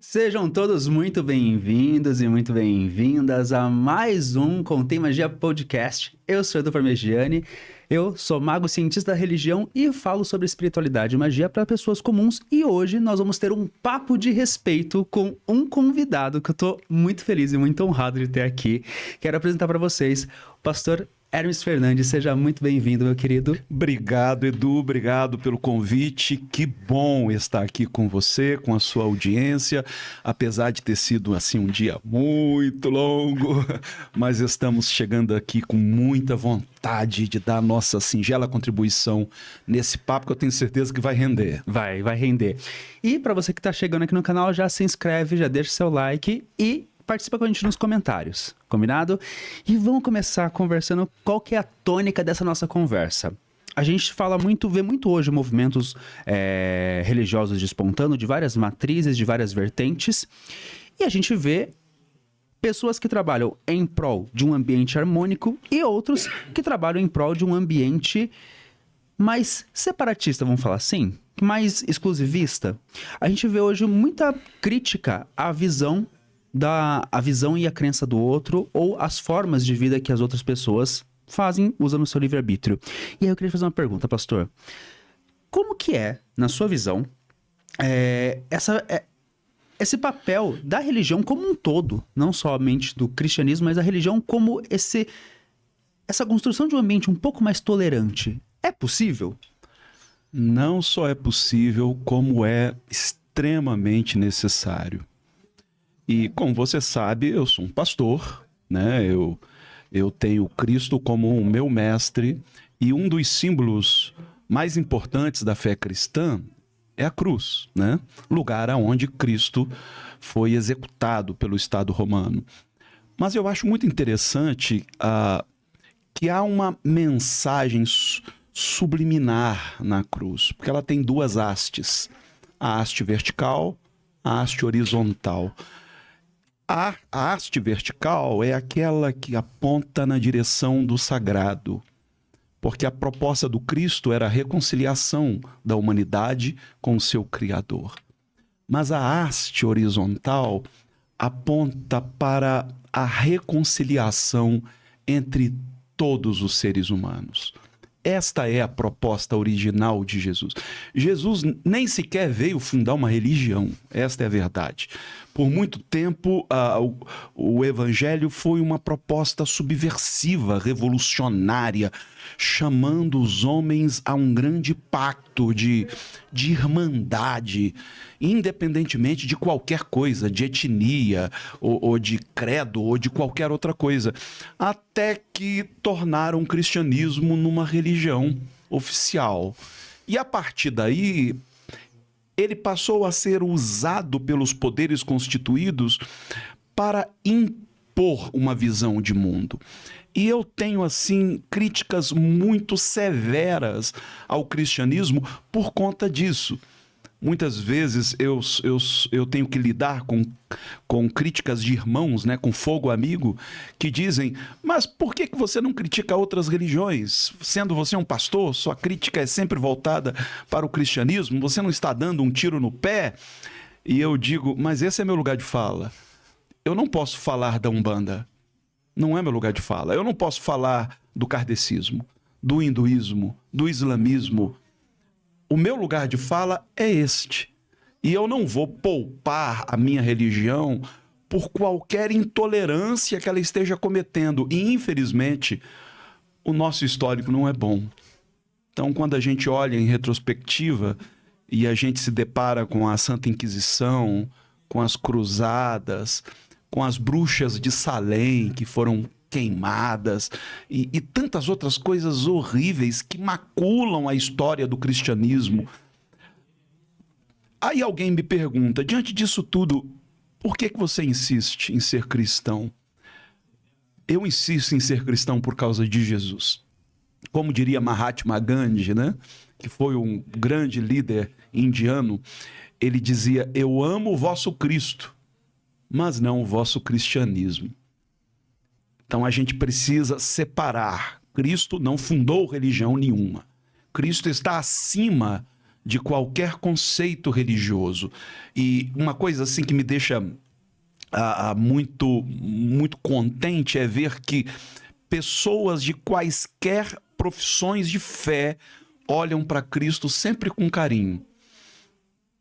Sejam todos muito bem-vindos e muito bem-vindas a mais um Contém Magia Podcast. Eu sou Edu Parmegiani, eu sou mago cientista da religião e falo sobre espiritualidade e magia para pessoas comuns. E hoje nós vamos ter um papo de respeito com um convidado que eu tô muito feliz e muito honrado de ter aqui. Quero apresentar para vocês o pastor Hermes Fernandes. Seja muito bem-vindo, meu querido. Obrigado, Edu. Obrigado pelo convite. Que bom estar aqui com você, com a sua audiência. Apesar de ter sido assim um dia muito longo, mas estamos chegando aqui com muita vontade de dar a nossa singela contribuição nesse papo que eu tenho certeza que vai render. Vai render. E para você que tá chegando aqui no canal, já se inscreve, já deixa seu like e participa com a gente nos comentários, combinado? E vamos começar conversando qual que é a tônica dessa nossa conversa. A gente vê muito hoje movimentos religiosos despontando de várias matrizes, de várias vertentes, e a gente vê pessoas que trabalham em prol de um ambiente harmônico e outros que trabalham em prol de um ambiente mais separatista, vamos falar assim, mais exclusivista. A gente vê hoje muita crítica à visão e a crença do outro ou as formas de vida que as outras pessoas fazem usando o seu livre-arbítrio. E aí eu queria fazer uma pergunta, pastor. Como que é, na sua visão, esse papel da religião como um todo, não somente do cristianismo, mas da religião como essa construção de um ambiente um pouco mais tolerante? É possível? Não só é possível, como é extremamente necessário. E como você sabe, eu sou um pastor, né? Eu tenho Cristo como o meu mestre, e um dos símbolos mais importantes da fé cristã é a cruz, né? Lugar aonde Cristo foi executado pelo Estado romano. Mas eu acho muito interessante que há uma mensagem subliminar na cruz, porque ela tem duas hastes, a haste vertical, a haste horizontal. A haste vertical é aquela que aponta na direção do sagrado, porque a proposta do Cristo era a reconciliação da humanidade com o seu Criador. Mas a haste horizontal aponta para a reconciliação entre todos os seres humanos. Esta é a proposta original de Jesus. Jesus nem sequer veio fundar uma religião, esta é a verdade. Por muito tempo, o evangelho foi uma proposta subversiva, revolucionária, chamando os homens a um grande pacto de irmandade, independentemente de qualquer coisa, de etnia, ou de credo, ou de qualquer outra coisa, até que tornaram o cristianismo numa religião oficial. E a partir daí, ele passou a ser usado pelos poderes constituídos para impor uma visão de mundo. E eu tenho, assim, críticas muito severas ao cristianismo por conta disso. Muitas vezes eu tenho que lidar com críticas de irmãos, né, com fogo amigo, que dizem: mas por que você não critica outras religiões? Sendo você um pastor, sua crítica é sempre voltada para o cristianismo, você não está dando um tiro no pé? E eu digo: mas esse é meu lugar de fala. Eu não posso falar da Umbanda. Não é meu lugar de fala. Eu não posso falar do kardecismo, do hinduísmo, do islamismo. O meu lugar de fala é este. E eu não vou poupar a minha religião por qualquer intolerância que ela esteja cometendo. E, infelizmente, o nosso histórico não é bom. Então, quando a gente olha em retrospectiva e a gente se depara com a Santa Inquisição, com as cruzadas, com as bruxas de Salem que foram queimadas e tantas outras coisas horríveis que maculam a história do cristianismo. Aí alguém me pergunta, diante disso tudo, por que você insiste em ser cristão? Eu insisto em ser cristão por causa de Jesus. Como diria Mahatma Gandhi, né? Que foi um grande líder indiano, ele dizia: eu amo o vosso Cristo, mas não o vosso cristianismo. Então a gente precisa separar. Cristo não fundou religião nenhuma. Cristo está acima de qualquer conceito religioso. E uma coisa assim que me deixa muito contente é ver que pessoas de quaisquer profissões de fé olham para Cristo sempre com carinho.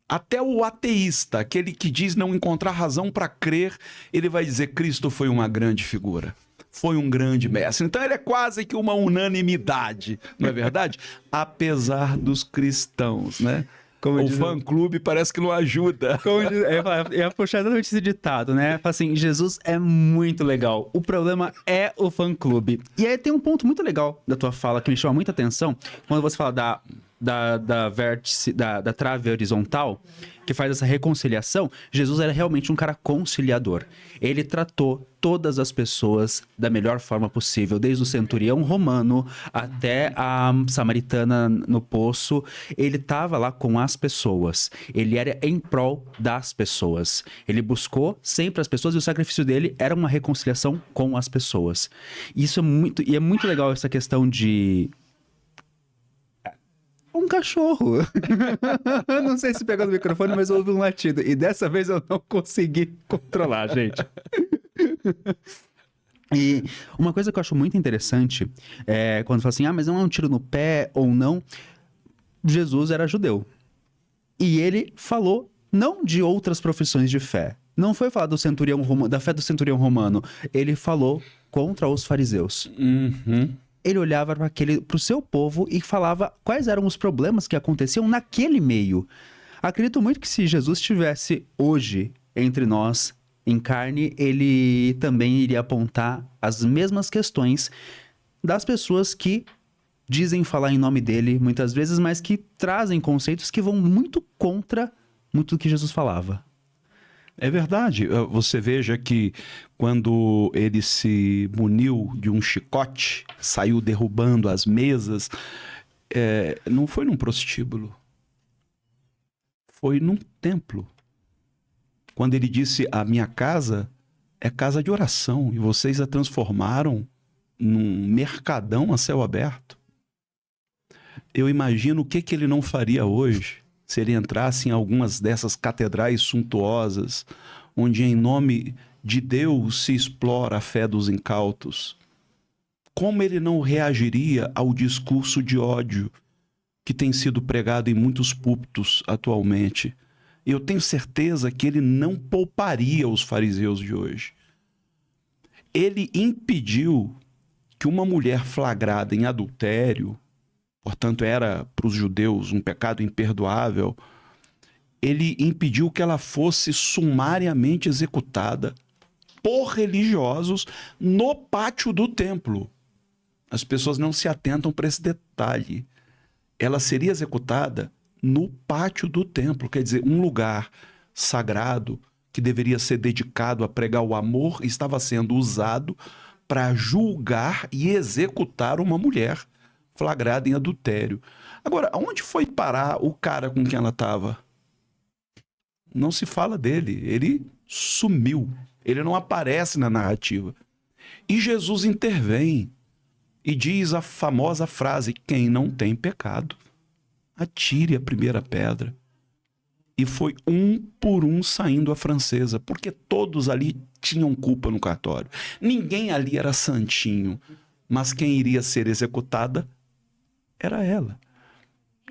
Até o ateísta, aquele que diz não encontrar razão para crer, ele vai dizer: Cristo foi uma grande figura, foi um grande mestre. Então ele é quase que uma unanimidade, não é verdade? Apesar dos cristãos, né? O fã-clube parece que não ajuda. Eu ia puxar exatamente esse ditado, né? Fala assim, Jesus é muito legal. O problema é o fã-clube. E aí tem um ponto muito legal da tua fala que me chama muita atenção. Quando você fala da vértice, da trave horizontal, que faz essa reconciliação, Jesus era realmente um cara conciliador. Ele tratou todas as pessoas da melhor forma possível, desde o centurião romano até a samaritana no poço. Ele estava lá com as pessoas. Ele era em prol das pessoas. Ele buscou sempre as pessoas e o sacrifício dele era uma reconciliação com as pessoas. Isso é muito legal essa questão de um cachorro. Não sei se pegou no microfone, mas houve um latido. E dessa vez eu não consegui controlar, gente. E uma coisa que eu acho muito interessante é quando fala assim, mas não é um tiro no pé ou não. Jesus era judeu. E ele falou não de outras profissões de fé. Não foi falar do centurião romano, da fé do centurião romano. Ele falou contra os fariseus. Ele olhava para o seu povo e falava quais eram os problemas que aconteciam naquele meio. Acredito muito que se Jesus estivesse hoje entre nós, em carne, ele também iria apontar as mesmas questões das pessoas que dizem falar em nome dele muitas vezes, mas que trazem conceitos que vão muito contra muito do que Jesus falava. É verdade. Você veja que quando ele se muniu de um chicote, saiu derrubando as mesas, não foi num prostíbulo. Foi num templo. Quando ele disse, a minha casa é casa de oração, e vocês a transformaram num mercadão a céu aberto. Eu imagino o que ele não faria hoje se ele entrasse em algumas dessas catedrais suntuosas, onde em nome de Deus se explora a fé dos incautos. Como ele não reagiria ao discurso de ódio que tem sido pregado em muitos púlpitos atualmente? Eu tenho certeza que ele não pouparia os fariseus de hoje. Ele impediu que uma mulher flagrada em adultério, portanto era para os judeus um pecado imperdoável, ele impediu que ela fosse sumariamente executada por religiosos no pátio do templo. As pessoas não se atentam para esse detalhe. Ela seria executada no pátio do templo, quer dizer, um lugar sagrado que deveria ser dedicado a pregar o amor, estava sendo usado para julgar e executar uma mulher flagrada em adultério. Agora, aonde foi parar o cara com quem ela estava? Não se fala dele. Ele sumiu. Ele não aparece na narrativa. E Jesus intervém e diz a famosa frase: quem não tem pecado, atire a primeira pedra. E foi um por um saindo a francesa, porque todos ali tinham culpa no cartório. Ninguém ali era santinho, mas quem iria ser executada era ela.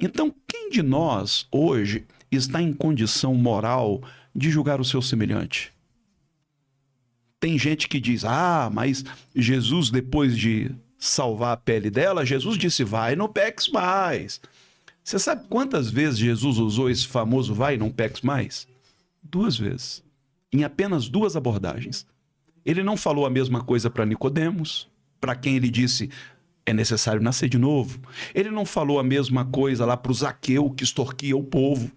Então, quem de nós hoje está em condição moral de julgar o seu semelhante? Tem gente que diz, mas Jesus, depois de salvar a pele dela, Jesus disse, vai, não peques mais. Você sabe quantas vezes Jesus usou esse famoso vai, não peques mais? 2 vezes. Em apenas 2 abordagens. Ele não falou a mesma coisa para Nicodemos, para quem ele disse, é necessário nascer de novo. Ele não falou a mesma coisa lá para o Zaqueu, que extorquia o povo,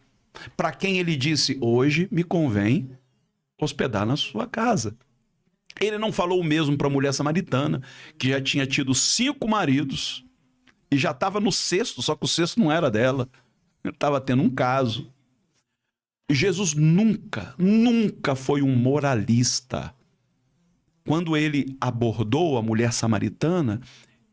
para quem ele disse, hoje me convém hospedar na sua casa. Ele não falou o mesmo para a mulher samaritana, que já tinha tido 5 maridos e já estava no 6º, só que o 6º não era dela. Ele estava tendo um caso. Jesus nunca foi um moralista. Quando ele abordou a mulher samaritana,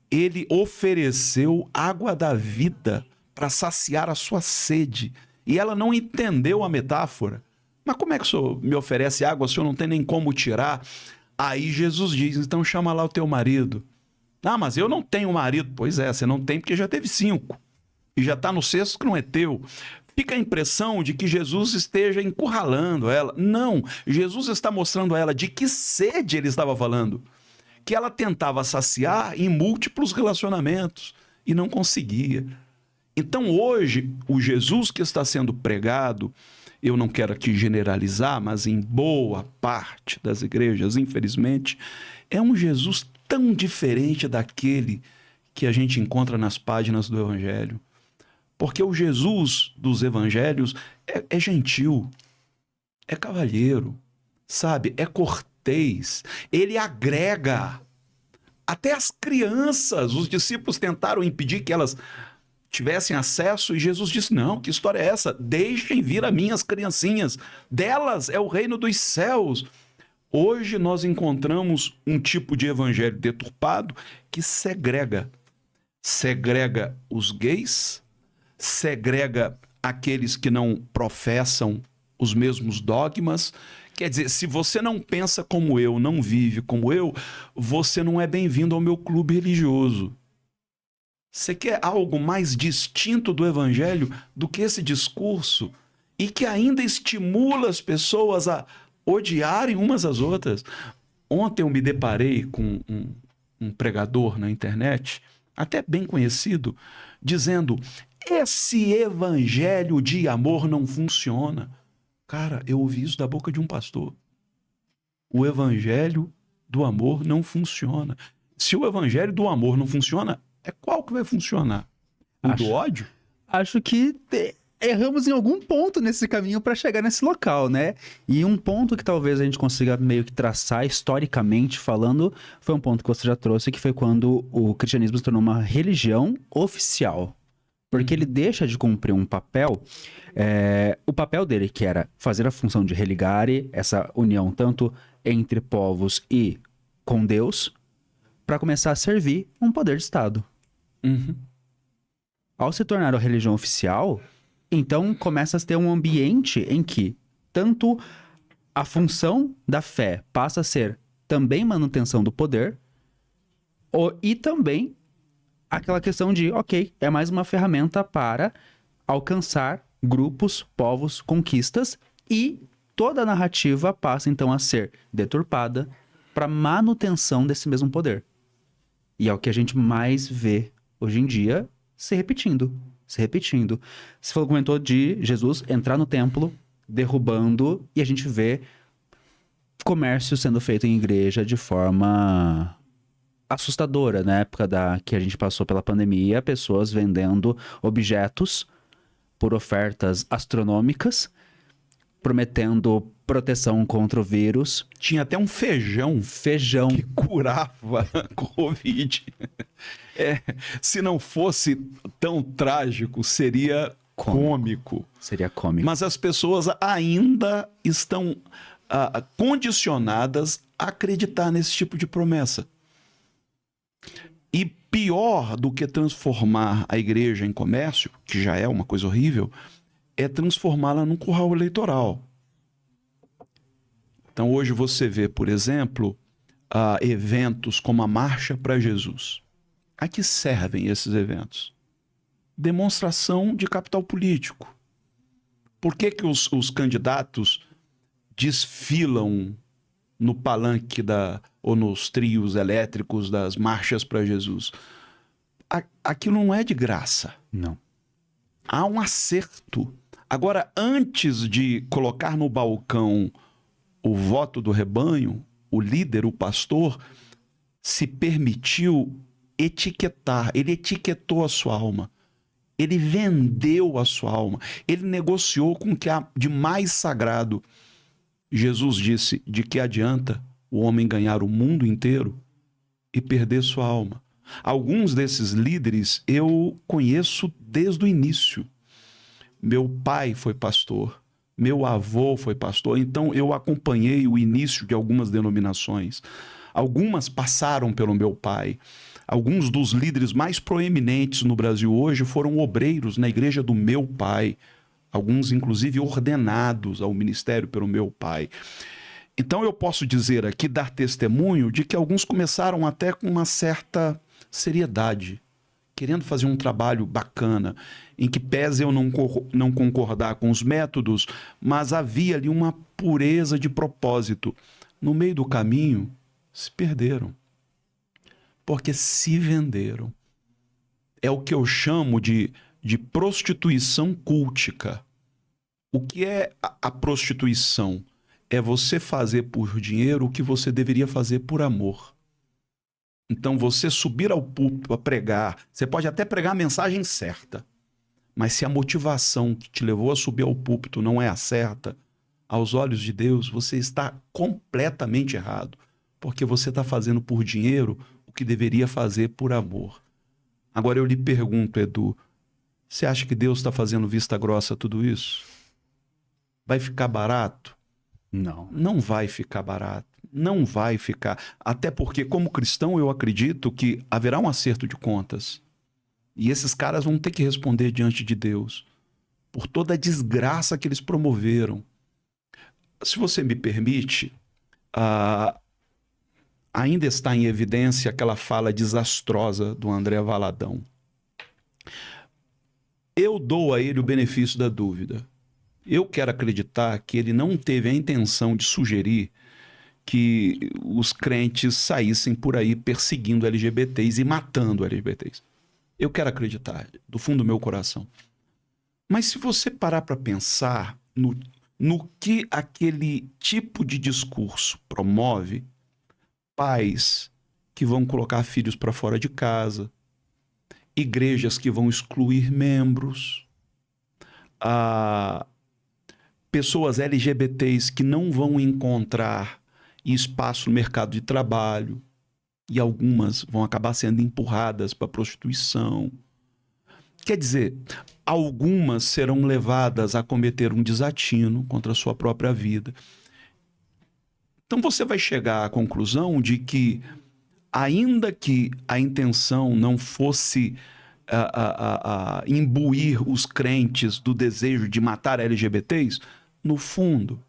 ele ofereceu água da vida para saciar a sua sede. E ela não entendeu a metáfora. Mas como é que o senhor me oferece água, o senhor não tem nem como tirar? Aí Jesus diz, então chama lá o teu marido. Ah, mas eu não tenho marido. Pois é, você não tem porque já teve 5. E já está no 6º que não é teu. Fica a impressão de que Jesus esteja encurralando ela. Não, Jesus está mostrando a ela de que sede ele estava falando. Que ela tentava saciar em múltiplos relacionamentos e não conseguia. Então hoje, o Jesus que está sendo pregado, eu não quero aqui generalizar, mas em boa parte das igrejas, infelizmente, é um Jesus tão diferente daquele que a gente encontra nas páginas do Evangelho. Porque o Jesus dos evangelhos é gentil, é cavalheiro, sabe? É cortês, ele agrega. Até as crianças, os discípulos tentaram impedir que elas tivessem acesso e Jesus disse, não, que história é essa? Deixem vir a mim as criancinhas, delas é o reino dos céus. Hoje nós encontramos um tipo de evangelho deturpado que segrega os gays, segrega aqueles que não professam os mesmos dogmas. Quer dizer, se você não pensa como eu, não vive como eu, você não é bem-vindo ao meu clube religioso. Você quer algo mais distinto do evangelho do que esse discurso e que ainda estimula as pessoas a odiarem umas às outras? Ontem eu me deparei com um pregador na internet, até bem conhecido, dizendo: esse evangelho de amor não funciona. Cara, eu ouvi isso da boca de um pastor. O evangelho do amor não funciona. Se o evangelho do amor não funciona, qual que vai funcionar? O do ódio? Acho que erramos em algum ponto nesse caminho para chegar nesse local, né? E um ponto que talvez a gente consiga meio que traçar historicamente falando, foi um ponto que você já trouxe, que foi quando o cristianismo se tornou uma religião oficial. Porque ele deixa de cumprir um papel, o papel dele que era fazer a função de religare, essa união tanto entre povos e com Deus, para começar a servir um poder de Estado. Uhum. Ao se tornar a religião oficial, então começa a ter um ambiente em que tanto a função da fé passa a ser também manutenção do poder, e também aquela questão de, ok, é mais uma ferramenta para alcançar grupos, povos, conquistas, e toda a narrativa passa então a ser deturpada para manutenção desse mesmo poder. E é o que a gente mais vê hoje em dia se repetindo. Você comentou de Jesus entrar no templo, derrubando, e a gente vê comércio sendo feito em igreja de forma assustadora. Na época que a gente passou pela pandemia, pessoas vendendo objetos por ofertas astronômicas, prometendo proteção contra o vírus. Tinha até um feijão que curava Covid. Se não fosse tão trágico, seria cômico. Seria cômico. Mas as pessoas ainda estão condicionadas a acreditar nesse tipo de promessa. E pior do que transformar a igreja em comércio, que já é uma coisa horrível, é transformá-la num curral eleitoral. Então hoje você vê, por exemplo, eventos como a Marcha para Jesus. A que servem esses eventos? Demonstração de capital político. Por que os candidatos desfilam no palanque ou nos trios elétricos das marchas para Jesus? Aquilo não é de graça. Não. Há um acerto. Agora, antes de colocar no balcão o voto do rebanho, o líder, o pastor, se permitiu etiquetar. Ele etiquetou a sua alma. Ele vendeu a sua alma. Ele negociou com o que há de mais sagrado. Jesus disse: de que adianta o homem ganhar o mundo inteiro e perder sua alma? Alguns desses líderes eu conheço desde o início. Meu pai foi pastor, meu avô foi pastor, então eu acompanhei o início de algumas denominações. Algumas passaram pelo meu pai, Alguns dos líderes mais proeminentes no Brasil hoje foram obreiros na igreja do meu pai. Alguns, inclusive, ordenados ao ministério pelo meu pai. Então eu posso dizer aqui, dar testemunho de que alguns começaram até com uma certa seriedade, querendo fazer um trabalho bacana, em que pese eu não concordar com os métodos, mas havia ali uma pureza de propósito. No meio do caminho, se perderam, porque se venderam. É o que eu chamo de prostituição cultica. O que é a prostituição? É você fazer por dinheiro o que você deveria fazer por amor. Então você subir ao púlpito a pregar, você pode até pregar a mensagem certa, mas se a motivação que te levou a subir ao púlpito não é a certa, aos olhos de Deus você está completamente errado, porque você está fazendo por dinheiro o que deveria fazer por amor. Agora eu lhe pergunto, Edu, você acha que Deus está fazendo vista grossa a tudo isso? Vai ficar barato? Não. Não vai ficar barato. Não vai ficar. Até porque, como cristão, eu acredito que haverá um acerto de contas. E esses caras vão ter que responder diante de Deus por toda a desgraça que eles promoveram. Se você me permite, ainda está em evidência aquela fala desastrosa do André Valadão. Eu dou a ele o benefício da dúvida. Eu quero acreditar que ele não teve a intenção de sugerir que os crentes saíssem por aí perseguindo LGBTs e matando LGBTs. Eu quero acreditar, do fundo do meu coração. Mas se você parar para pensar no que aquele tipo de discurso promove, pais que vão colocar filhos para fora de casa, igrejas que vão excluir membros, pessoas LGBTs que não vão encontrar espaço no mercado de trabalho e algumas vão acabar sendo empurradas para a prostituição. Quer dizer, algumas serão levadas a cometer um desatino contra a sua própria vida. Então você vai chegar à conclusão de que, ainda que a intenção não fosse imbuir os crentes do desejo de matar LGBTs, no fundo,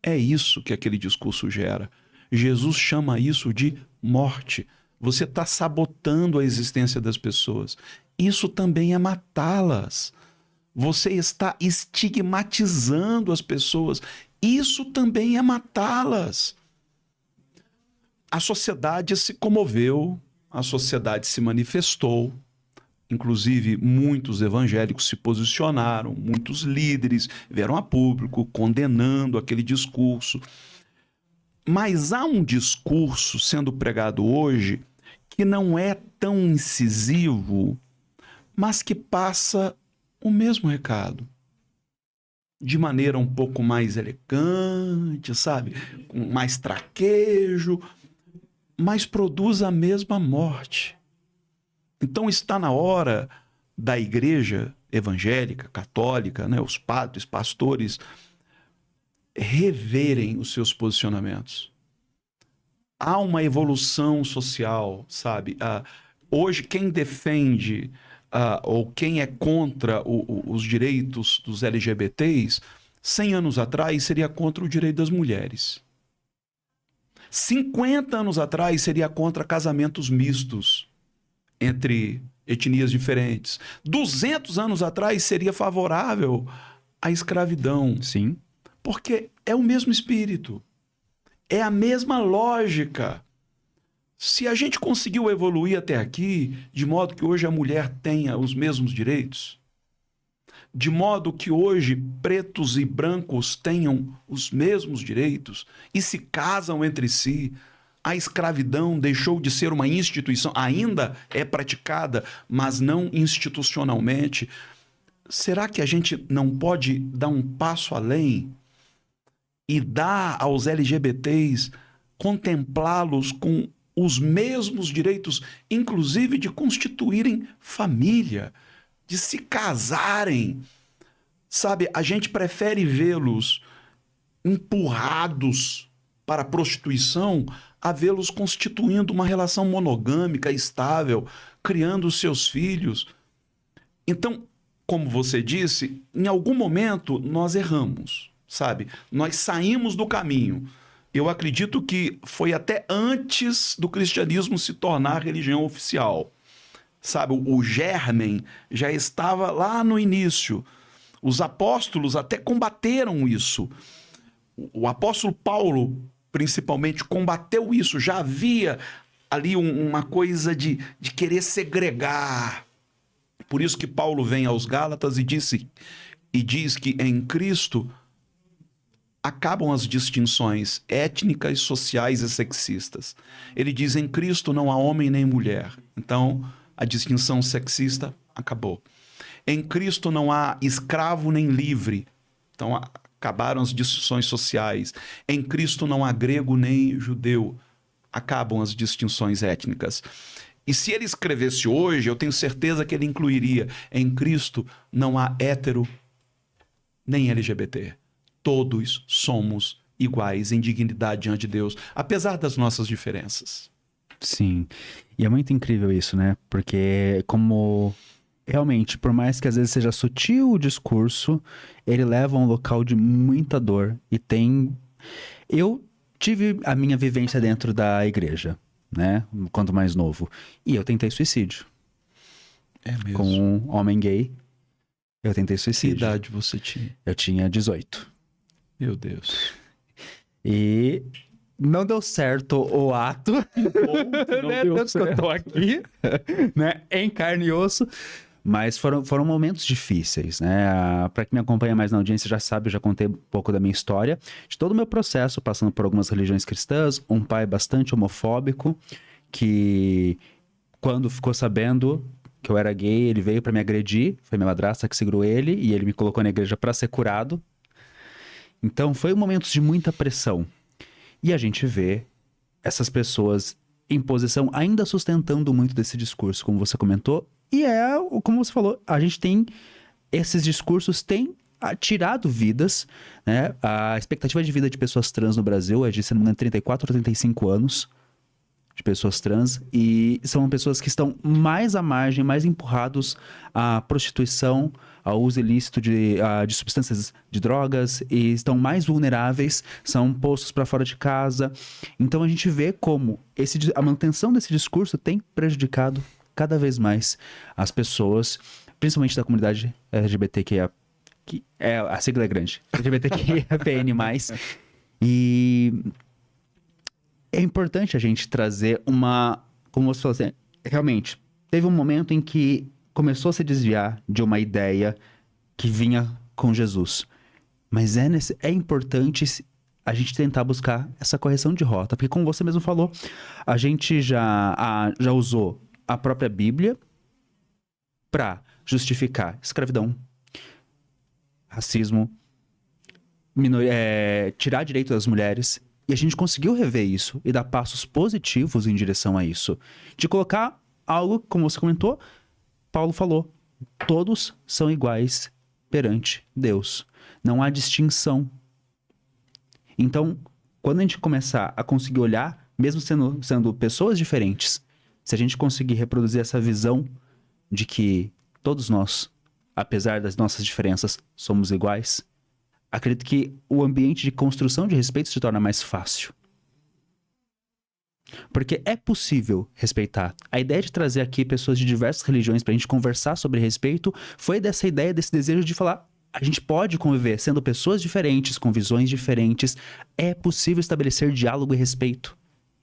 é isso que aquele discurso gera. Jesus chama isso de morte. Você está sabotando a existência das pessoas. Isso também é matá-las. Você está estigmatizando as pessoas. Isso também é matá-las. A sociedade se comoveu, a sociedade se manifestou. Inclusive, muitos evangélicos se posicionaram, muitos líderes vieram a público condenando aquele discurso. Mas há um discurso sendo pregado hoje que não é tão incisivo, mas que passa o mesmo recado. De maneira um pouco mais elegante, sabe? Com mais traquejo, mas produz a mesma morte. Então está na hora da igreja evangélica, católica, né, os padres, pastores, reverem os seus posicionamentos. Há uma evolução social, sabe? Hoje quem defende ou quem é contra os direitos dos LGBTs, 100 anos atrás seria contra o direito das mulheres. 50 anos atrás seria contra casamentos mistos entre etnias diferentes. 200 anos atrás seria favorável à escravidão. Sim. Porque é o mesmo espírito. É a mesma lógica. Se a gente conseguiu evoluir até aqui, de modo que hoje a mulher tenha os mesmos direitos, de modo que hoje pretos e brancos tenham os mesmos direitos e se casam entre si, a escravidão deixou de ser uma instituição, ainda é praticada, mas não institucionalmente. Será que a gente não pode dar um passo além e dar aos LGBTs, contemplá-los com os mesmos direitos, inclusive de constituírem família, de se casarem? Sabe, a gente prefere vê-los empurrados para a prostituição a vê-los constituindo uma relação monogâmica, estável, criando os seus filhos. Então, como você disse, em algum momento nós erramos, sabe? Nós saímos do caminho. Eu acredito que foi até antes do cristianismo se tornar religião oficial. Sabe, o germen já estava lá no início. Os apóstolos até combateram isso. O apóstolo Paulo, principalmente, combateu isso. Já havia ali uma coisa de querer segregar. Por isso que Paulo vem aos Gálatas e diz que em Cristo acabam as distinções étnicas, sociais e sexistas. Ele diz, em Cristo não há homem nem mulher. Então, a distinção sexista acabou. Em Cristo não há escravo nem livre. Então, acabaram as distinções sociais. Em Cristo não há grego nem judeu. Acabam as distinções étnicas. E se ele escrevesse hoje, eu tenho certeza que ele incluiria: em Cristo não há hétero nem LGBT. Todos somos iguais em dignidade diante de Deus, apesar das nossas diferenças. Sim, e é muito incrível isso, né? Porque como realmente, por mais que às vezes seja sutil o discurso, ele leva a um local de muita dor e tem... Eu tive a minha vivência dentro da igreja, né? Quanto mais novo. E eu tentei suicídio. É mesmo? Com um homem gay, eu tentei Que suicídio. idade você tinha? Eu tinha 18. Meu Deus. E... não deu certo o ato, Não né? deu Tanto que eu tô aqui, né? Em carne e osso. Mas foram momentos difíceis, né? Para quem me acompanha mais na audiência já sabe, eu já contei um pouco da minha história, de todo o meu processo, passando por algumas religiões cristãs, um pai bastante homofóbico, que quando ficou sabendo que eu era gay, ele veio para me agredir, foi minha madrasta que segurou ele, e ele me colocou na igreja para ser curado. Então foi momentos de muita pressão. E a gente vê essas pessoas em posição ainda sustentando muito desse discurso, como você comentou. E como você falou, a gente tem... esses discursos têm tirado vidas, né? A expectativa de vida de pessoas trans no Brasil é de, se não me engano, 34 ou 35 anos de pessoas trans. E são pessoas que estão mais à margem, mais empurrados à prostituição, ao uso ilícito de substâncias de drogas, e estão mais vulneráveis, são postos para fora de casa. Então a gente vê como a manutenção desse discurso tem prejudicado cada vez mais as pessoas, principalmente da comunidade LGBTQIA, que a sigla é grande, LGBTQIAPN+. E é importante a gente trazer como você falou assim, realmente, teve um momento em que começou a se desviar de uma ideia que vinha com Jesus. Mas é importante a gente tentar buscar essa correção de rota. Porque como você mesmo falou, a gente já usou a própria Bíblia para justificar escravidão, racismo, tirar direito das mulheres. E a gente conseguiu rever isso e dar passos positivos em direção a isso. De colocar algo, como você comentou, Paulo falou, todos são iguais perante Deus. Não há distinção. Então, quando a gente começar a conseguir olhar, mesmo sendo pessoas diferentes, se a gente conseguir reproduzir essa visão de que todos nós, apesar das nossas diferenças, somos iguais, acredito que o ambiente de construção de respeito se torna mais fácil. Porque é possível respeitar. A ideia de trazer aqui pessoas de diversas religiões pra gente conversar sobre respeito foi dessa ideia, desse desejo de falar, a gente pode conviver sendo pessoas diferentes, com visões diferentes. É possível estabelecer diálogo e respeito.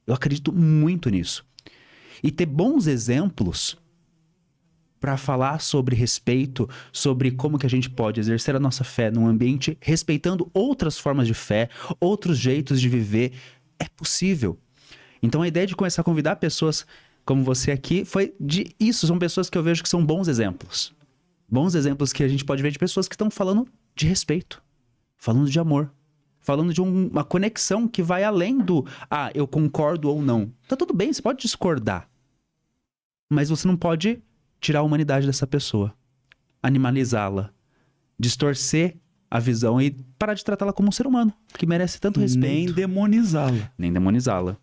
Eu acredito muito nisso. E ter bons exemplos para falar sobre respeito, sobre como que a gente pode exercer a nossa fé num ambiente respeitando outras formas de fé, outros jeitos de viver, é possível. Então a ideia de começar a convidar pessoas como você aqui foi de isso. São pessoas que eu vejo que são bons exemplos. Bons exemplos que a gente pode ver de pessoas que estão falando de respeito, falando de amor, falando de uma conexão que vai além do eu concordo ou não. Tá tudo bem, você pode discordar. Mas você não pode tirar a humanidade dessa pessoa, animalizá-la, distorcer a visão e parar de tratá-la como um ser humano, que merece tanto respeito. Nem demonizá-la. Nem demonizá-la.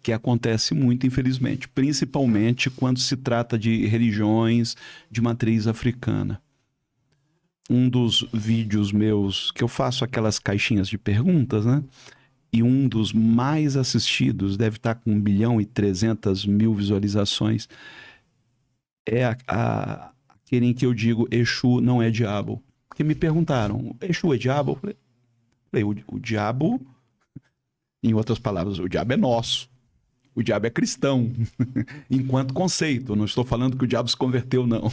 que acontece muito, infelizmente, principalmente quando se trata de religiões de matriz africana. Um dos vídeos meus, que eu faço aquelas caixinhas de perguntas, né? E um dos mais assistidos, deve estar com 1.300.000 visualizações, é aquele em que eu digo, Exu não é diabo. Porque me perguntaram, Exu é diabo? Eu falei, o diabo, em outras palavras, o diabo é nosso. O diabo é cristão, enquanto conceito. Não estou falando que o diabo se converteu, não.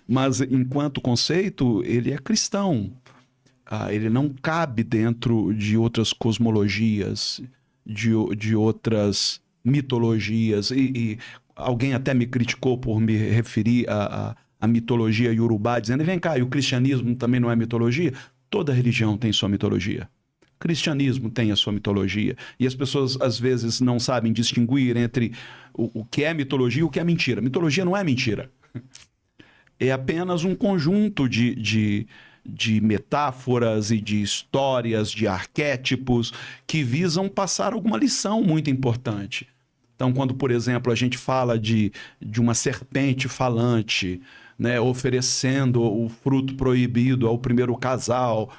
Mas, enquanto conceito, ele é cristão. Ele não cabe dentro de outras cosmologias, de outras mitologias. E alguém até me criticou por me referir à mitologia iorubá, dizendo, vem cá, e o cristianismo também não é mitologia? Toda religião tem sua mitologia. O cristianismo tem a sua mitologia. E as pessoas, às vezes, não sabem distinguir entre o que é mitologia e o que é mentira. Mitologia não é mentira. É apenas um conjunto de metáforas e de histórias, de arquétipos que visam passar alguma lição muito importante. Então, quando, por exemplo, a gente fala de uma serpente falante, né, oferecendo o fruto proibido ao primeiro casal,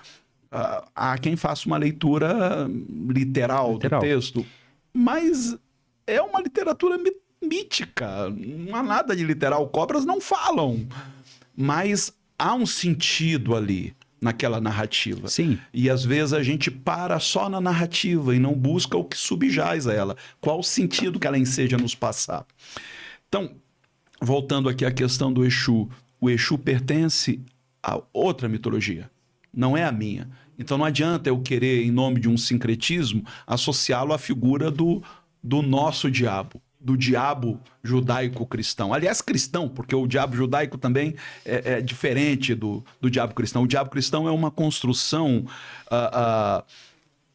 há quem faça uma leitura literal do texto, mas é uma literatura mítica, não há nada de literal, cobras não falam, mas há um sentido ali naquela narrativa. Sim. E às vezes a gente para só na narrativa e não busca o que subjaz a ela, qual o sentido que ela enseja nos passar. Então, voltando aqui à questão do Exu, o Exu pertence a outra mitologia, não é a minha. Então não adianta eu querer, em nome de um sincretismo, associá-lo à figura do nosso diabo, do diabo judaico-cristão. Aliás, cristão, porque o diabo judaico também é diferente do diabo cristão. O diabo cristão é uma construção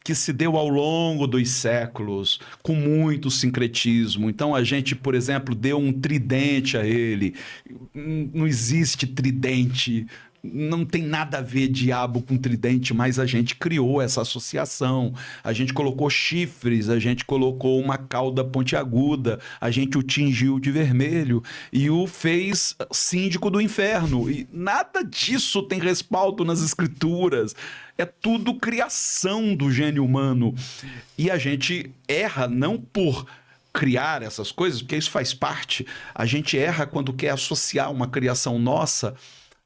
que se deu ao longo dos séculos, com muito sincretismo. Então a gente, por exemplo, deu um tridente a ele. Não existe tridente, não tem nada a ver diabo com tridente, mas a gente criou essa associação. A gente colocou chifres, a gente colocou uma cauda pontiaguda, a gente o tingiu de vermelho e o fez síndico do inferno. E nada disso tem respaldo nas escrituras. É tudo criação do gênio humano. E a gente erra não por criar essas coisas, porque isso faz parte. A gente erra quando quer associar uma criação nossa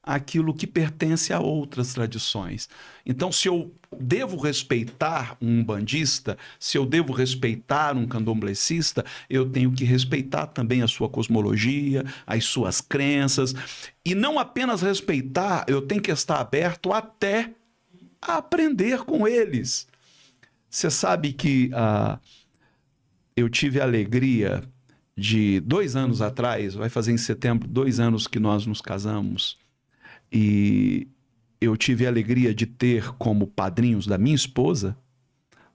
àquilo que pertence a outras tradições. Então, se eu devo respeitar um umbandista, se eu devo respeitar um candomblessista, eu tenho que respeitar também a sua cosmologia, as suas crenças. E não apenas respeitar, eu tenho que estar aberto até a aprender com eles. Você sabe que eu tive a alegria de 2 anos atrás, vai fazer em setembro 2 anos que nós nos casamos, e eu tive a alegria de ter como padrinhos da minha esposa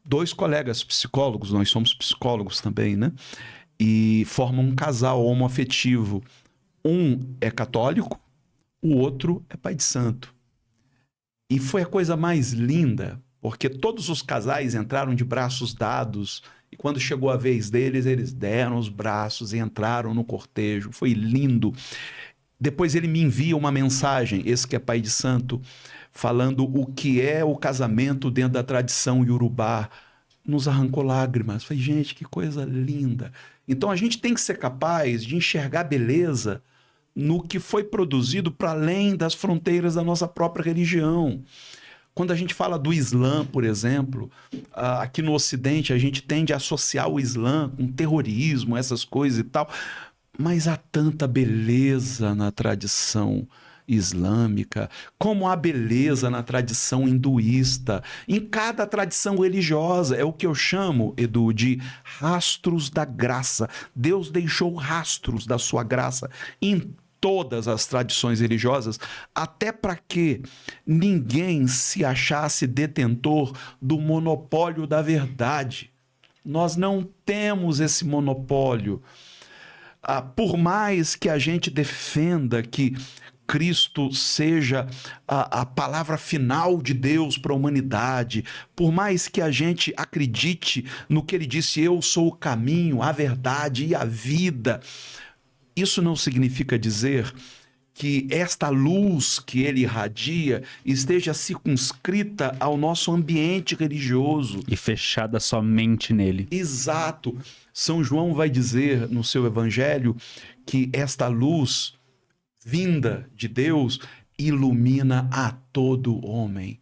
2 colegas psicólogos, nós somos psicólogos também, né? E formam um casal homoafetivo. Um é católico, o outro é pai de santo. E foi a coisa mais linda, porque todos os casais entraram de braços dados, e quando chegou a vez deles, eles deram os braços e entraram no cortejo. Foi lindo. Depois ele me envia uma mensagem, esse que é pai de santo, falando o que é o casamento dentro da tradição iorubá. Nos arrancou lágrimas. Falei, gente, que coisa linda. Então a gente tem que ser capaz de enxergar beleza no que foi produzido para além das fronteiras da nossa própria religião. Quando a gente fala do Islã, por exemplo, aqui no Ocidente a gente tende a associar o Islã com terrorismo, essas coisas e tal, mas há tanta beleza na tradição islâmica, como há beleza na tradição hinduísta, em cada tradição religiosa. É o que eu chamo, Edu, de rastros da graça. Deus deixou rastros da sua graça em todas as tradições religiosas, até para que ninguém se achasse detentor do monopólio da verdade. Nós não temos esse monopólio. Por mais que a gente defenda que Cristo seja a palavra final de Deus para a humanidade, por mais que a gente acredite no que ele disse, eu sou o caminho, a verdade e a vida, isso não significa dizer que esta luz que ele irradia esteja circunscrita ao nosso ambiente religioso. E fechada somente nele. Exato. São João vai dizer no seu evangelho que esta luz vinda de Deus ilumina a todo homem.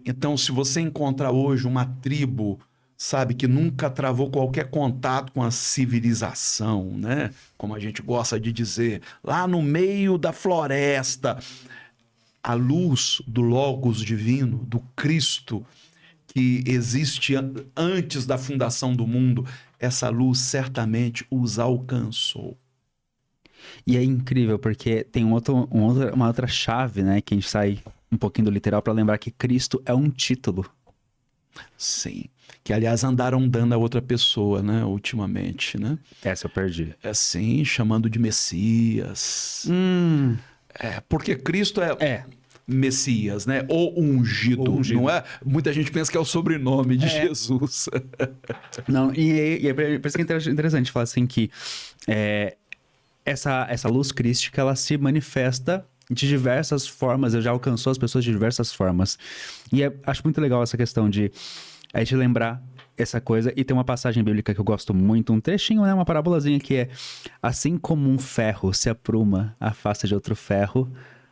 Então, se você encontrar hoje uma tribo, sabe, que nunca travou qualquer contato com a civilização, né? Como a gente gosta de dizer, lá no meio da floresta, a luz do Logos divino, do Cristo, que existe antes da fundação do mundo, essa luz certamente os alcançou. E é incrível, porque tem uma outra chave, né? Que a gente sai um pouquinho do literal para lembrar que Cristo é um título. Sim. Que, aliás, andaram dando a outra pessoa, né? Ultimamente, né? Essa eu perdi. É assim, chamando de Messias. Porque Cristo é Messias, né? Ou ungido, não é? Muita gente pensa que é o sobrenome de Jesus. Não, e é por isso que é interessante falar assim que essa luz crística, ela se manifesta de diversas formas, já alcançou as pessoas de diversas formas. E acho muito legal essa questão de a gente lembrar essa coisa. E tem uma passagem bíblica que eu gosto muito, um trechinho, né? Uma parábolazinha que é: assim como um ferro se apruma à face de outro ferro,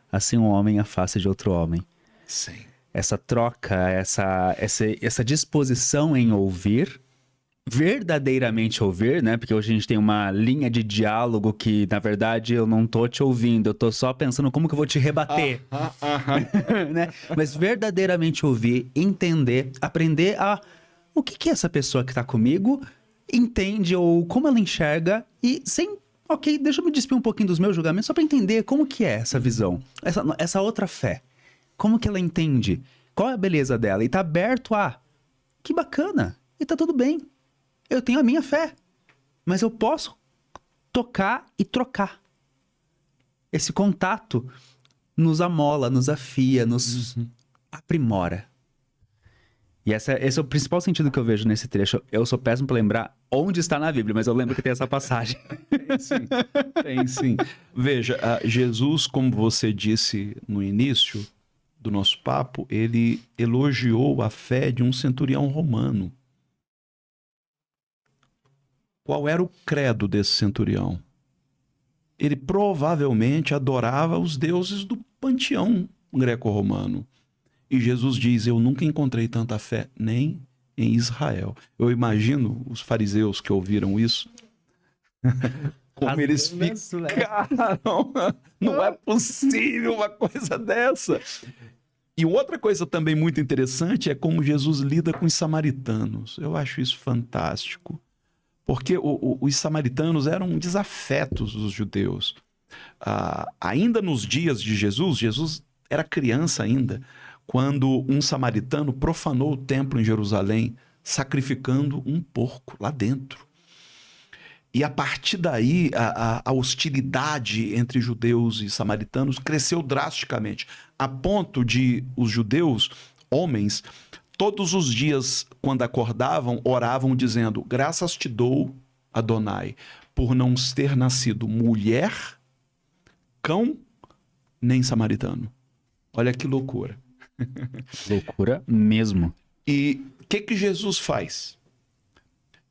assim um homem à face de outro homem. Sim. Essa troca, essa disposição em ouvir, verdadeiramente ouvir, né? Porque hoje a gente tem uma linha de diálogo que, na verdade, eu não tô te ouvindo, eu tô só pensando como que eu vou te rebater. Né? Mas verdadeiramente ouvir, entender, aprender o que essa pessoa que tá comigo entende ou como ela enxerga e sem... Ok, deixa eu me despir um pouquinho dos meus julgamentos só para entender como que é essa visão, essa outra fé. Como que ela entende? Qual é a beleza dela? E tá aberto a... Que bacana! E tá tudo bem. Eu tenho a minha fé. Mas eu posso tocar e trocar. Esse contato nos amola, nos afia, nos aprimora. E esse é o principal sentido que eu vejo nesse trecho. Eu sou péssimo para lembrar onde está na Bíblia, mas eu lembro que tem essa passagem. Tem sim. Veja, Jesus, como você disse no início do nosso papo, ele elogiou a fé de um centurião romano. Qual era o credo desse centurião? Ele provavelmente adorava os deuses do panteão greco-romano. E Jesus diz, eu nunca encontrei tanta fé, nem em Israel. Eu imagino os fariseus que ouviram isso, como eles ficaram. Não é possível uma coisa dessa. E outra coisa também muito interessante é como Jesus lida com os samaritanos. Eu acho isso fantástico. Porque os samaritanos eram desafetos dos judeus. Ainda nos dias de Jesus era criança ainda, quando um samaritano profanou o templo em Jerusalém, sacrificando um porco lá dentro. E a partir daí, a hostilidade entre judeus e samaritanos cresceu drasticamente, a ponto de os judeus, homens, todos os dias, quando acordavam, oravam dizendo, graças te dou, Adonai, por não ter nascido mulher, cão, nem samaritano. Olha que loucura. Loucura mesmo. E o que Jesus faz?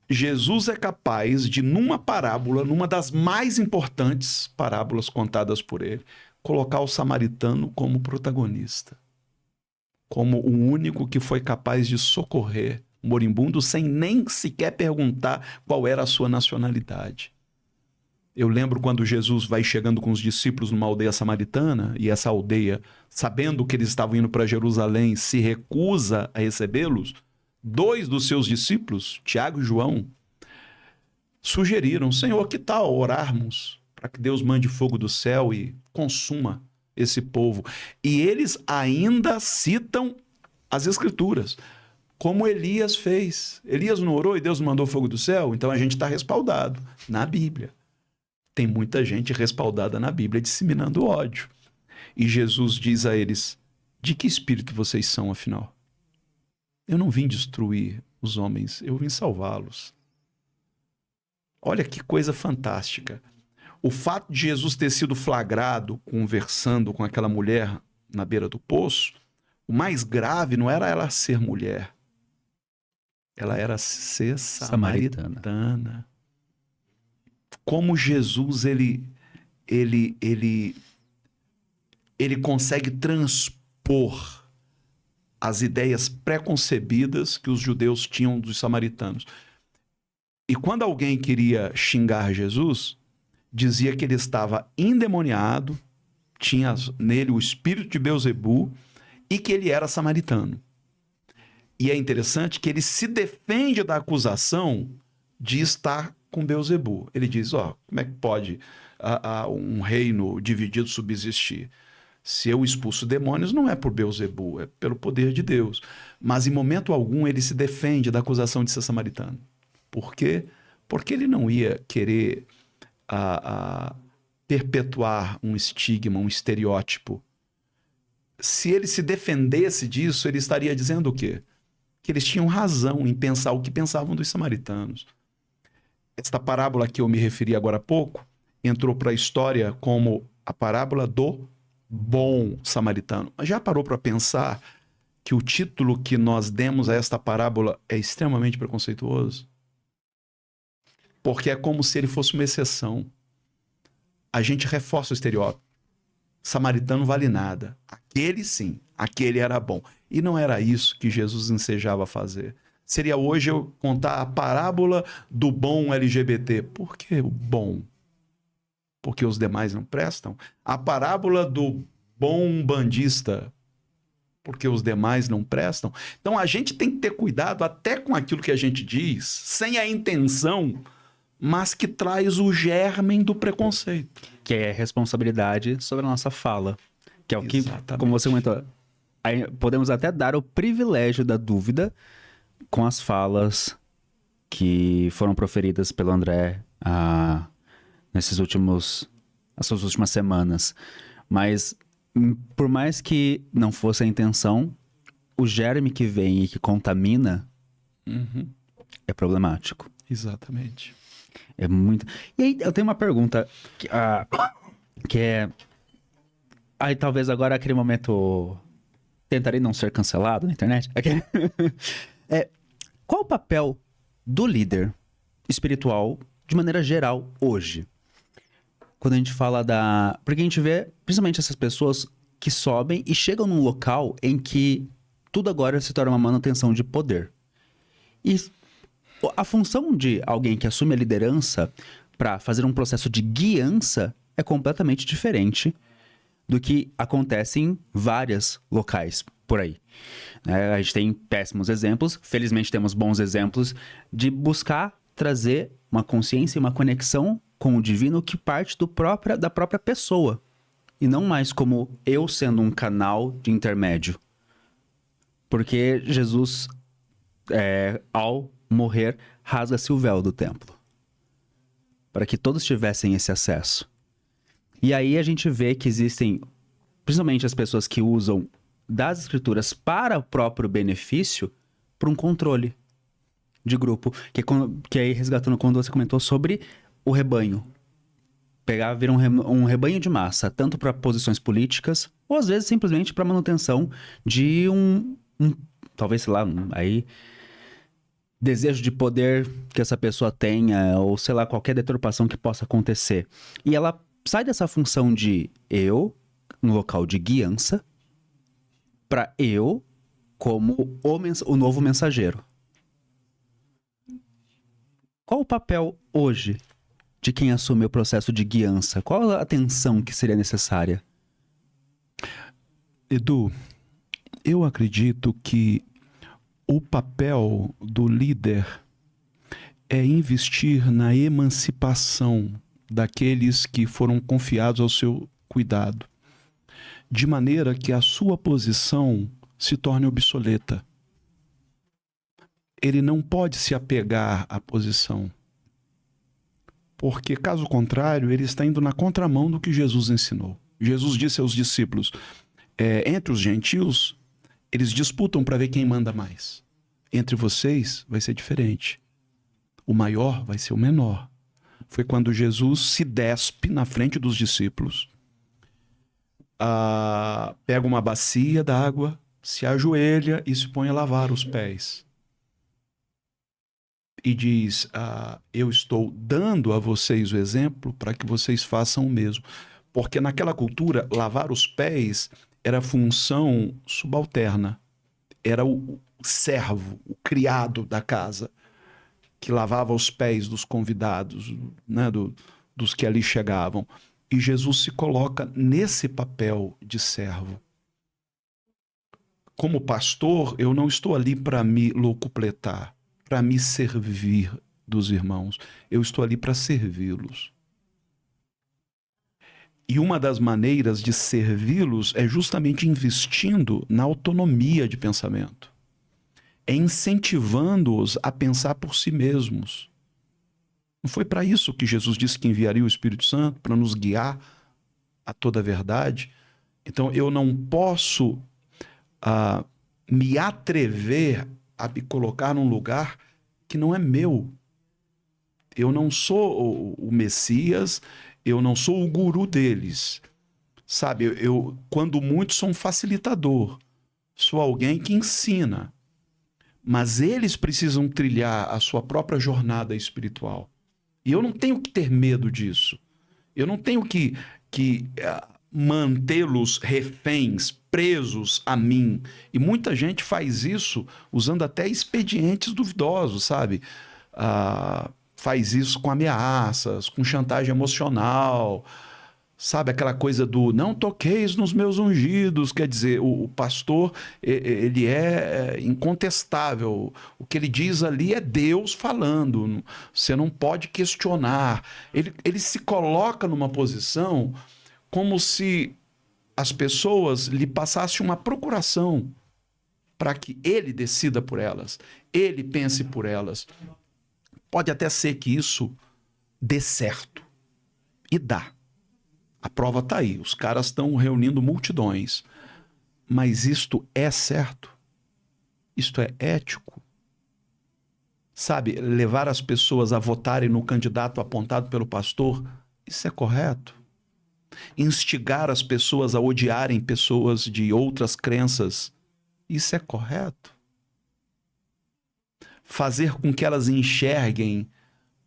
Jesus é capaz de, numa parábola, numa das mais importantes parábolas contadas por ele, colocar o samaritano como protagonista. Como o único que foi capaz de socorrer o moribundo sem nem sequer perguntar qual era a sua nacionalidade. Eu lembro quando Jesus vai chegando com os discípulos numa aldeia samaritana, e essa aldeia, sabendo que eles estavam indo para Jerusalém, se recusa a recebê-los, 2 dos seus discípulos, Tiago e João, sugeriram, Senhor, que tal orarmos para que Deus mande fogo do céu e consuma esse povo? E eles ainda citam as Escrituras, como Elias fez. Elias não orou e Deus mandou fogo do céu? Então a gente está respaldado na Bíblia. Tem muita gente respaldada na Bíblia disseminando ódio. E Jesus diz a eles: de que espírito vocês são, afinal? Eu não vim destruir os homens, eu vim salvá-los. Olha que coisa fantástica. O fato de Jesus ter sido flagrado conversando com aquela mulher na beira do poço, o mais grave não era ela ser mulher. Ela era ser samaritana. Como Jesus, ele consegue transpor as ideias preconcebidas que os judeus tinham dos samaritanos. E quando alguém queria xingar Jesus, dizia que ele estava endemoniado, tinha nele o espírito de Beelzebu e que ele era samaritano. E é interessante que ele se defende da acusação de estar com Beelzebu. Ele diz, como é que pode um reino dividido subsistir? Se eu expulso demônios, não é por Beelzebu, é pelo poder de Deus. Mas em momento algum ele se defende da acusação de ser samaritano. Por quê? Porque ele não ia querer perpetuar um estigma, um estereótipo. Se ele se defendesse disso, ele estaria dizendo o quê? Que eles tinham razão em pensar o que pensavam dos samaritanos. Esta parábola que eu me referi agora há pouco entrou para a história como a parábola do bom samaritano. Mas já parou para pensar que o título que nós demos a esta parábola é extremamente preconceituoso? Porque é como se ele fosse uma exceção. A gente reforça o estereótipo. Samaritano vale nada. Aquele sim, aquele era bom. E não era isso que Jesus ensejava fazer. Seria hoje eu contar a parábola do bom LGBT. Por que o bom? Porque os demais não prestam? A parábola do bom bandista. Porque os demais não prestam? Então a gente tem que ter cuidado até com aquilo que a gente diz, sem a intenção, mas que traz o germen do preconceito. Que é responsabilidade sobre a nossa fala. Que é o que, Exatamente. como você comentou, aí podemos até dar o privilégio da dúvida com as falas que foram proferidas pelo André nessas últimas semanas. Mas, por mais que não fosse a intenção, o germe que vem e que contamina é problemático. Exatamente. É muito... E aí, eu tenho uma pergunta que é... Aí, talvez agora, aquele momento... Tentarei não ser cancelado na internet. Qual o papel do líder espiritual, de maneira geral, hoje? Quando a gente fala Porque a gente vê, principalmente essas pessoas que sobem e chegam num local em que tudo agora se torna uma manutenção de poder. E a função de alguém que assume a liderança para fazer um processo de guiança é completamente diferente do que acontece em vários locais por aí. A gente tem péssimos exemplos, felizmente temos bons exemplos de buscar trazer uma consciência e uma conexão com o divino que parte da própria pessoa, e não mais como eu sendo um canal de intermédio. Porque Jesus, ao morrer, rasga-se o véu do templo, para que todos tivessem esse acesso. E aí a gente vê que existem, principalmente as pessoas que usam das escrituras para o próprio benefício, para um controle de grupo. Que aí, resgatando quando você comentou sobre o rebanho. Vira um rebanho de massa, tanto para posições políticas, ou às vezes simplesmente para manutenção de talvez, sei lá, desejo de poder que essa pessoa tenha, ou sei lá, qualquer deturpação que possa acontecer. E ela sai dessa função de eu, no local de guiança, para eu como o novo mensageiro. Qual o papel hoje de quem assume o processo de guiança? Qual a atenção que seria necessária? Edu, eu acredito que o papel do líder é investir na emancipação daqueles que foram confiados ao seu cuidado, de maneira que a sua posição se torne obsoleta. Ele não pode se apegar à posição, porque, caso contrário, ele está indo na contramão do que Jesus ensinou. Jesus disse aos discípulos, entre os gentios, eles disputam para ver quem manda mais. Entre vocês vai ser diferente. O maior vai ser o menor. Foi quando Jesus se despe na frente dos discípulos, pega uma bacia d'água, se ajoelha e se põe a lavar os pés. E diz, eu estou dando a vocês o exemplo para que vocês façam o mesmo. Porque naquela cultura, lavar os pés era função subalterna. Era o servo, o criado da casa, que lavava os pés dos convidados, né, dos que ali chegavam. E Jesus se coloca nesse papel de servo. Como pastor, eu não estou ali para me locupletar, para me servir dos irmãos. Eu estou ali para servi-los. E uma das maneiras de servi-los é justamente investindo na autonomia de pensamento. É incentivando-os a pensar por si mesmos. Não foi para isso que Jesus disse que enviaria o Espírito Santo, para nos guiar a toda a verdade? Então eu não posso me atrever a me colocar num lugar que não é meu. Eu não sou o Messias, eu não sou o guru deles. Sabe, eu quando muito sou um facilitador, sou alguém que ensina. Mas eles precisam trilhar a sua própria jornada espiritual. E eu não tenho que ter medo disso. Eu não tenho que mantê-los reféns, presos a mim. E muita gente faz isso usando até expedientes duvidosos, sabe? Faz isso com ameaças, com chantagem emocional, sabe? Aquela coisa do não toqueis nos meus ungidos. Quer dizer, o pastor, ele é incontestável. O que ele diz ali é Deus falando. Você não pode questionar. Ele se coloca numa posição como se as pessoas lhe passassem uma procuração para que ele decida por elas, ele pense por elas. Pode até ser que isso dê certo. E dá. A prova está aí. Os caras estão reunindo multidões. Mas isto é certo? Isto é ético? Sabe, levar as pessoas a votarem no candidato apontado pelo pastor, isso é correto? Instigar as pessoas a odiarem pessoas de outras crenças, isso é correto? Fazer com que elas enxerguem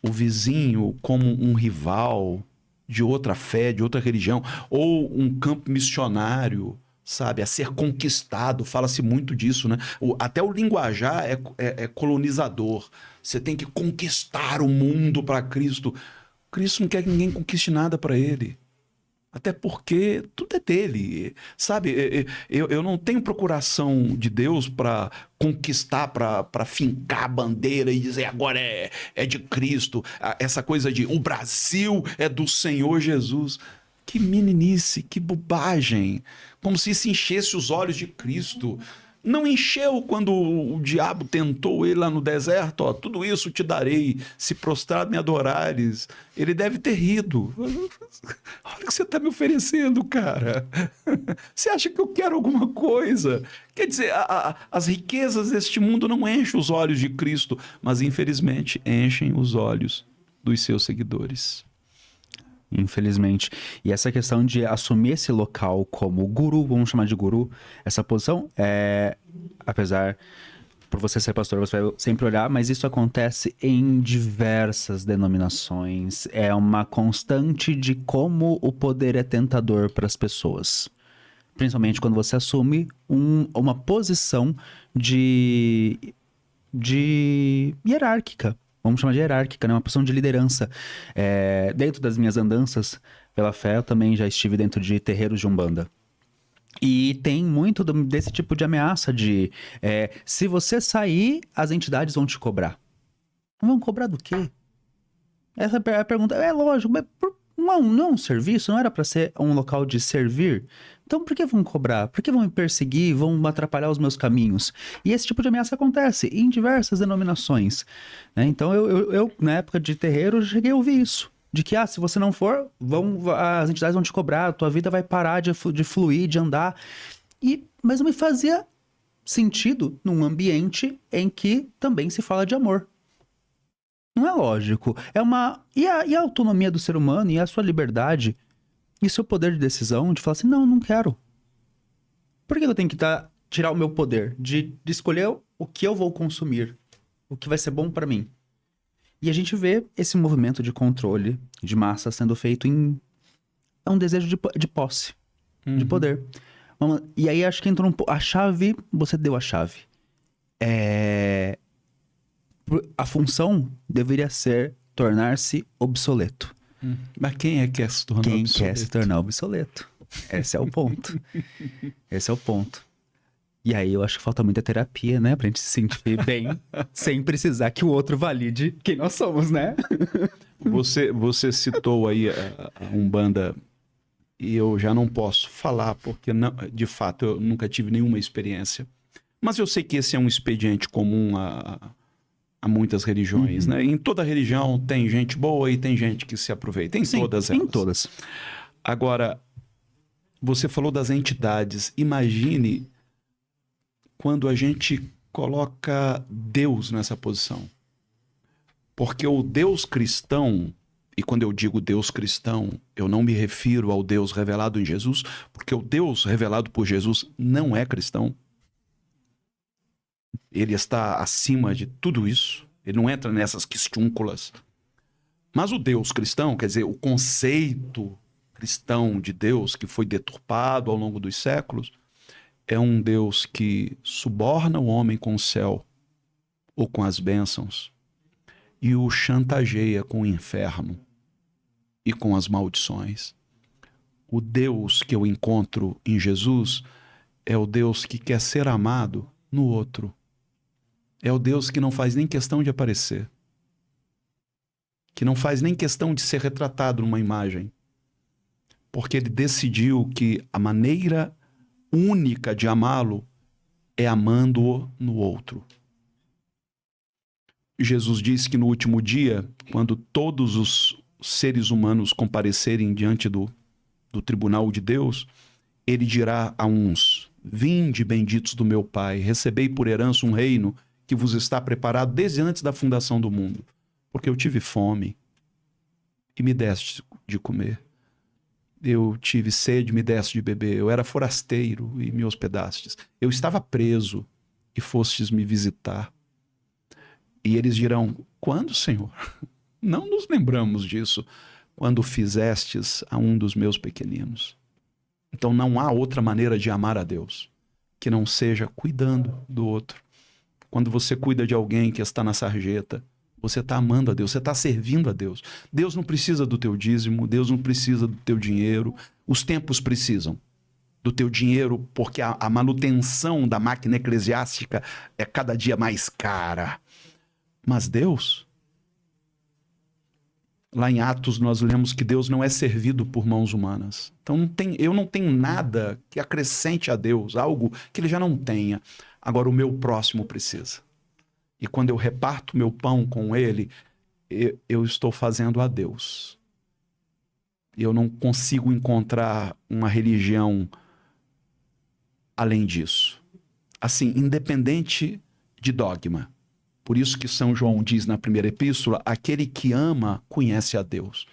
o vizinho como um rival de outra fé, de outra religião, ou um campo missionário, sabe, a ser conquistado, fala-se muito disso, né? Até o linguajar é colonizador. Você tem que conquistar o mundo para Cristo. Cristo não quer que ninguém conquiste nada para ele. Até porque tudo é dele, sabe? Eu não tenho procuração de Deus para conquistar, para fincar a bandeira e dizer agora é de Cristo. Essa coisa de o Brasil é do Senhor Jesus. Que meninice, que bobagem. Como se isso enchesse os olhos de Cristo. Não encheu quando o diabo tentou ele lá no deserto, ó, tudo isso te darei, se prostrado me adorares. Ele deve ter rido. Olha o que você está me oferecendo, cara. Você acha que eu quero alguma coisa? Quer dizer, as riquezas deste mundo não enchem os olhos de Cristo, mas infelizmente enchem os olhos dos seus seguidores. Infelizmente. E essa questão de assumir esse local como guru, vamos chamar de guru, essa posição apesar, por você ser pastor, você vai sempre olhar, mas isso acontece em diversas denominações. É uma constante de como o poder é tentador para as pessoas. Principalmente quando você assume uma posição de hierárquica. Vamos chamar de hierárquica, né? Uma posição de liderança. Dentro das minhas andanças pela fé, eu também já estive dentro de terreiros de Umbanda. E tem muito desse tipo de ameaça de... se você sair, as entidades vão te cobrar. Vão cobrar do quê? Essa é a pergunta. É lógico, mas não é um serviço? Não era para ser um local de servir? Então por que vão cobrar? Por que vão me perseguir? Vão atrapalhar os meus caminhos? E esse tipo de ameaça acontece em diversas denominações, né? Então eu na época de terreiro, cheguei a ouvir isso. De que, se você não for, as entidades vão te cobrar, a tua vida vai parar de fluir, de andar. Mas não me fazia sentido num ambiente em que também se fala de amor. Não é lógico. E a autonomia do ser humano e a sua liberdade e seu poder de decisão de falar assim, não quero. Por que eu tenho que tirar o meu poder de escolher o que eu vou consumir? O que vai ser bom pra mim? E a gente vê esse movimento de controle de massa sendo feito é um desejo de posse, de poder. E aí acho que entrou a chave, você deu a chave. A função deveria ser tornar-se obsoleto. Mas quem é que quer se tornar obsoleto? Quem quer se tornar obsoleto? Esse é o ponto. Esse é o ponto. E aí eu acho que falta muita terapia, né? Pra gente se sentir bem, sem precisar que o outro valide quem nós somos, né? Você citou aí a Umbanda, e eu já não posso falar, porque não, de fato eu nunca tive nenhuma experiência. Mas eu sei que esse é um expediente comum a muitas religiões, né? Em toda religião tem gente boa e tem gente que se aproveita. Em todas elas. Em todas. Agora, você falou das entidades. Imagine quando a gente coloca Deus nessa posição. Porque o Deus cristão, e quando eu digo Deus cristão, eu não me refiro ao Deus revelado em Jesus, porque o Deus revelado por Jesus não é cristão. Ele está acima de tudo isso. Ele não entra nessas questiúnculas. Mas o Deus cristão, quer dizer, o conceito cristão de Deus que foi deturpado ao longo dos séculos, é um Deus que suborna o homem com o céu ou com as bênçãos e o chantageia com o inferno e com as maldições. O Deus que eu encontro em Jesus é o Deus que quer ser amado no outro. É o Deus que não faz nem questão de aparecer, que não faz nem questão de ser retratado numa imagem, porque ele decidiu que a maneira única de amá-lo é amando-o no outro. Jesus disse que no último dia, quando todos os seres humanos comparecerem diante do tribunal de Deus, ele dirá a uns: vinde, benditos do meu Pai, recebei por herança um reino que vos está preparado desde antes da fundação do mundo, porque eu tive fome e me deste de comer. Eu tive sede, me deste de beber. Eu era forasteiro e me hospedastes. Eu estava preso e fostes me visitar. E eles dirão: quando, Senhor? Não nos lembramos disso. Quando fizestes a um dos meus pequeninos. Então não há outra maneira de amar a Deus que não seja cuidando do outro. Quando você cuida de alguém que está na sarjeta, você está amando a Deus, você está servindo a Deus. Deus não precisa do teu dízimo, Deus não precisa do teu dinheiro. Os tempos precisam do teu dinheiro, porque a manutenção da máquina eclesiástica é cada dia mais cara. Mas Deus, lá em Atos nós lemos que Deus não é servido por mãos humanas. Então eu não tenho nada que acrescente a Deus, algo que ele já não tenha. Agora o meu próximo precisa. E quando eu reparto meu pão com ele, eu estou fazendo a Deus. Eu não consigo encontrar uma religião além disso. Assim, independente de dogma. Por isso que São João diz na primeira epístola, aquele que ama conhece a Deus.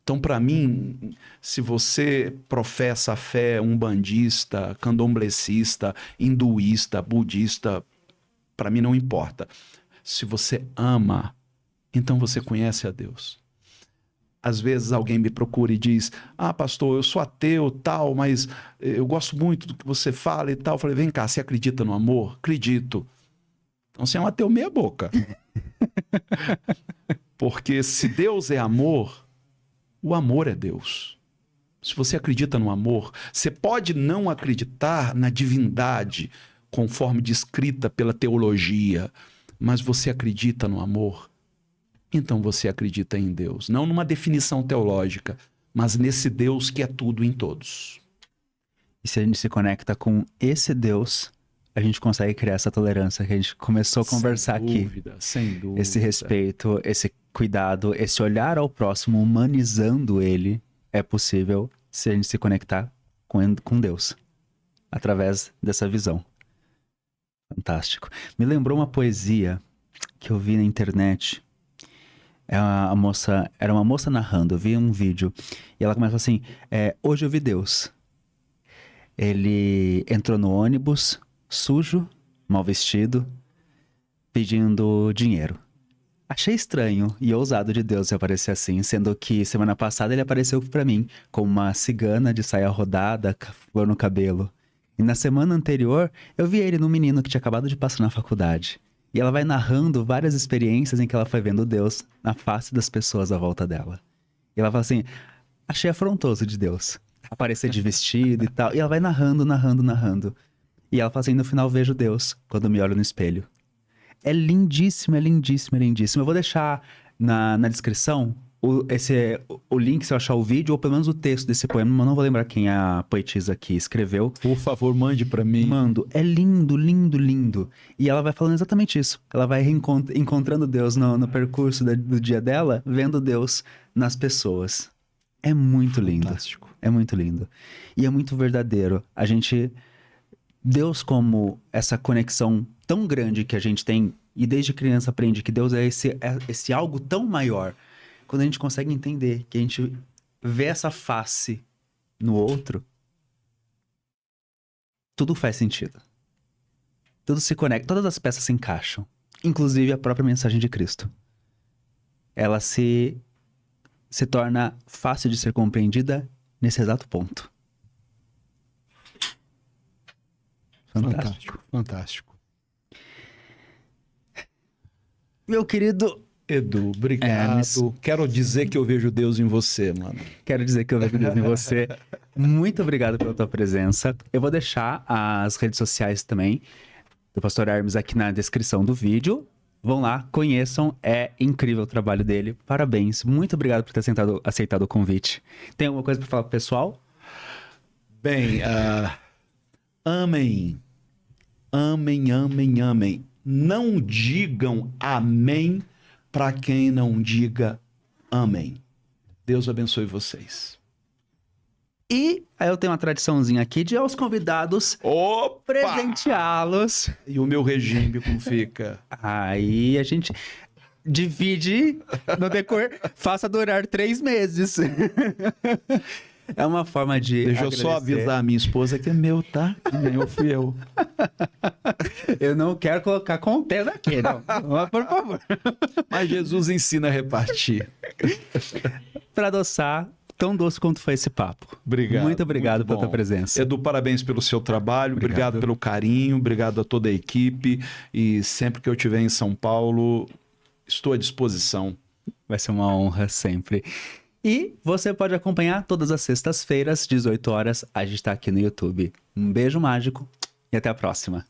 Então, para mim, se você professa a fé umbandista, candomblecista, hinduísta, budista, para mim não importa. Se você ama, então você conhece a Deus. Às vezes alguém me procura e diz: pastor, eu sou ateu, tal, mas eu gosto muito do que você fala e tal. Eu falei: vem cá, você acredita no amor? Acredito. Então você é um ateu meia boca. Porque se Deus é amor, o amor é Deus. Se você acredita no amor, você pode não acreditar na divindade, conforme descrita pela teologia, mas você acredita no amor, então você acredita em Deus. Não numa definição teológica, mas nesse Deus que é tudo em todos. E se a gente se conecta com esse Deus, a gente consegue criar essa tolerância que a gente começou a conversar aqui. Sem dúvida. Esse respeito, cuidado, esse olhar ao próximo, humanizando ele, é possível se a gente se conectar com Deus, através dessa visão. Fantástico. Me lembrou uma poesia que eu vi na internet. Era uma moça narrando, eu vi um vídeo, e ela começa assim, hoje eu vi Deus. Ele entrou no ônibus, sujo, mal vestido, pedindo dinheiro. Achei estranho e ousado de Deus se aparecer assim, sendo que semana passada ele apareceu pra mim com uma cigana de saia rodada, flor no cabelo. E na semana anterior, eu vi ele num menino que tinha acabado de passar na faculdade. E ela vai narrando várias experiências em que ela foi vendo Deus na face das pessoas à volta dela. E ela fala assim, achei afrontoso de Deus aparecer de vestido e tal. E ela vai narrando. E ela fala assim, no final vejo Deus quando me olho no espelho. É lindíssimo, é lindíssimo, é lindíssimo. Eu vou deixar na descrição o link se eu achar o vídeo, ou pelo menos o texto desse poema. Mas não vou lembrar quem é a poetisa que escreveu. Por favor, mande pra mim. Mando. É lindo, lindo, lindo. E ela vai falando exatamente isso. Ela vai encontrando Deus no percurso do dia dela, vendo Deus nas pessoas. É muito lindo. Fantástico. É muito lindo. E é muito verdadeiro. Deus como essa conexão tão grande que a gente tem, e desde criança aprende que Deus é esse algo tão maior. Quando a gente consegue entender que a gente vê essa face no outro, tudo faz sentido. Tudo se conecta, todas as peças se encaixam. Inclusive a própria mensagem de Cristo. Ela se torna fácil de ser compreendida nesse exato ponto. Fantástico. Fantástico. Meu querido Edu, obrigado. Quero dizer que eu vejo Deus em você, mano. Quero dizer que eu vejo Deus em você. Muito obrigado pela tua presença. Eu vou deixar as redes sociais também do Pastor Hermes aqui na descrição do vídeo. Vão lá, conheçam. É incrível o trabalho dele. Parabéns. Muito obrigado por ter aceitado o convite. Tem alguma coisa para falar pro pessoal? Bem, amém. Amém, amém, amém. Não digam amém para quem não diga amém. Deus abençoe vocês. E aí eu tenho uma tradiçãozinha aqui de aos convidados presenteá-los. E o meu regime como fica? Aí a gente divide no decorrer, faça durar 3 meses. É uma forma de Deixa eu só avisar a minha esposa que é meu, tá? Quem ganhou fui eu. Eu não quero colocar contendo aqui, não. Mas, por favor. Mas Jesus ensina a repartir. Para adoçar, tão doce quanto foi esse papo. Obrigado. Muito obrigado muito pela tua bom. presença. Edu, parabéns pelo seu trabalho. Obrigado pelo carinho. Obrigado a toda a equipe. E sempre que eu estiver em São Paulo, estou à disposição. Vai ser uma honra sempre. E você pode acompanhar todas as sextas-feiras, 18 horas. A gente está aqui no YouTube. Um beijo mágico e até a próxima.